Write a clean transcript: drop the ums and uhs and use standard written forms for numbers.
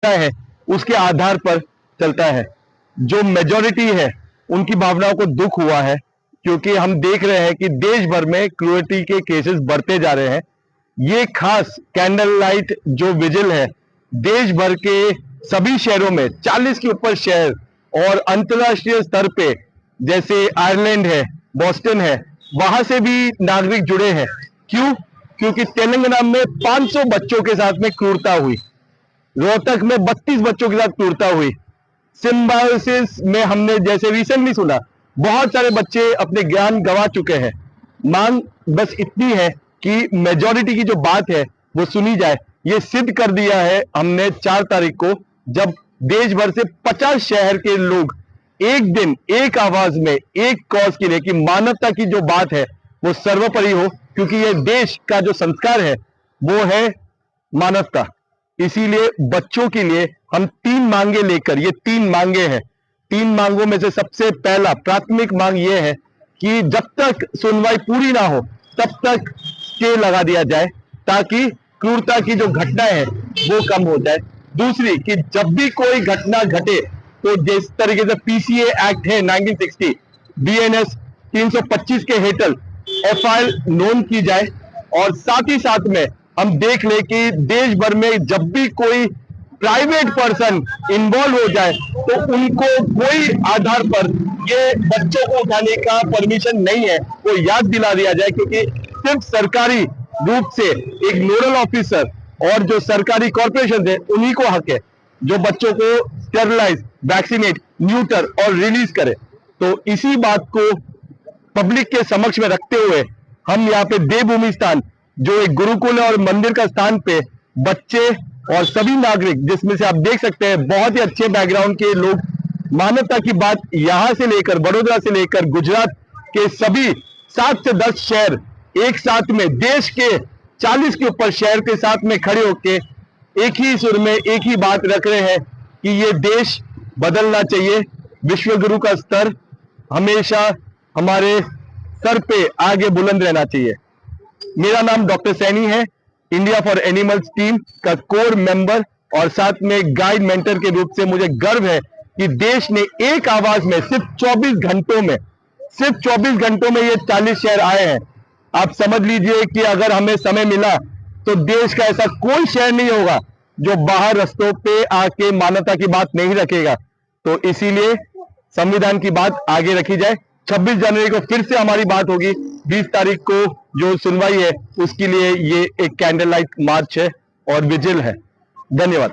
है उसके आधार पर चलता है। जो मेजॉरिटी है उनकी भावनाओं को दुख हुआ है, क्योंकि हम देख रहे हैं कि देश भर में क्रूरटी के केसेस बढ़ते जा रहे हैं। ये खास कैंडल लाइट जो विजिल है, देश भर के सभी शहरों में 40 के ऊपर शहर और अंतर्राष्ट्रीय स्तर पे जैसे आयरलैंड है, बॉस्टन है, वहां से भी नागरिक जुड़े हैं। क्यों? क्योंकि तेलंगाना में 500 बच्चों के साथ में क्रूरता हुई, रोहतक में 32 बच्चों के साथ क्रूरता हुई, सिम्बायोसिस में हमने जैसे रिसेंटली सुना बहुत सारे बच्चे अपने ज्ञान गंवा चुके हैं। मांग बस इतनी है कि मेजॉरिटी की जो बात है वो सुनी जाए। ये सिद्ध कर दिया है हमने 4 तारीख को, जब देश भर से 50 शहर के लोग एक दिन एक आवाज में एक कॉज के लिए कि मानवता की जो बात है वो सर्वोपरि हो, क्योंकि ये देश का जो संस्कार है वो है मानवता। इसीलिए बच्चों के लिए हम 3 मांगे लेकर, ये 3 मांगे हैं। 3 मांगों में से सबसे पहला प्राथमिक मांग ये है कि जब तक सुनवाई पूरी ना हो तब तक स्टे लगा दिया जाए, ताकि क्रूरता की जो घटना है वो कम हो जाए। दूसरी कि जब भी कोई घटना घटे तो जिस तरीके से पीसीए एक्ट है 1960, बीएनएस 325 के हेठल एफआईआर नोन की जाए, और साथ ही साथ में हम देख ले कि देश भर में जब भी कोई प्राइवेट पर्सन इन्वॉल्व हो जाए तो उनको कोई आधार पर ये बच्चों को उठाने का परमिशन नहीं है, वो याद दिला दिया जाए। क्योंकि सिर्फ सरकारी रूप से एक नोडल ऑफिसर और जो सरकारी कॉर्पोरेशन है उन्हीं को हक है जो बच्चों को स्टेरलाइज, वैक्सीनेट, न्यूटर और रिलीज करे। तो इसी बात को पब्लिक के समक्ष में रखते हुए हम यहाँ पे देवभूमि स्थान, जो एक गुरुकुल और मंदिर का स्थान पे बच्चे और सभी नागरिक, जिसमें से आप देख सकते हैं बहुत ही अच्छे बैकग्राउंड के लोग, मानवता की बात यहां से लेकर बड़ौदा से लेकर गुजरात के सभी 7 से 10 शहर एक साथ में देश के 40 के ऊपर शहर के साथ में खड़े होकर एक ही सुर में एक ही बात रख रहे हैं कि ये देश बदलना चाहिए। विश्व गुरु का स्तर हमेशा हमारे सर पे आगे बुलंद रहना चाहिए। मेरा नाम डॉक्टर सैनी है, इंडिया फॉर एनिमल्स टीम का कोर मेंबर, और साथ में गाइड मेंटर के रूप से मुझे गर्व है कि देश ने एक आवाज में सिर्फ 24 घंटों में ये 40 शहर आए हैं। आप समझ लीजिए कि अगर हमें समय मिला तो देश का ऐसा कोई शहर नहीं होगा जो बाहर रस्तों पे आके मानवता की बात नहीं रखेगा। तो इसीलिए संविधान की बात आगे रखी जाए। 26 जनवरी को फिर से हमारी बात होगी। 20 तारीख को जो सुनवाई है उसके लिए ये एक कैंडल लाइट मार्च है और विजिल है। धन्यवाद।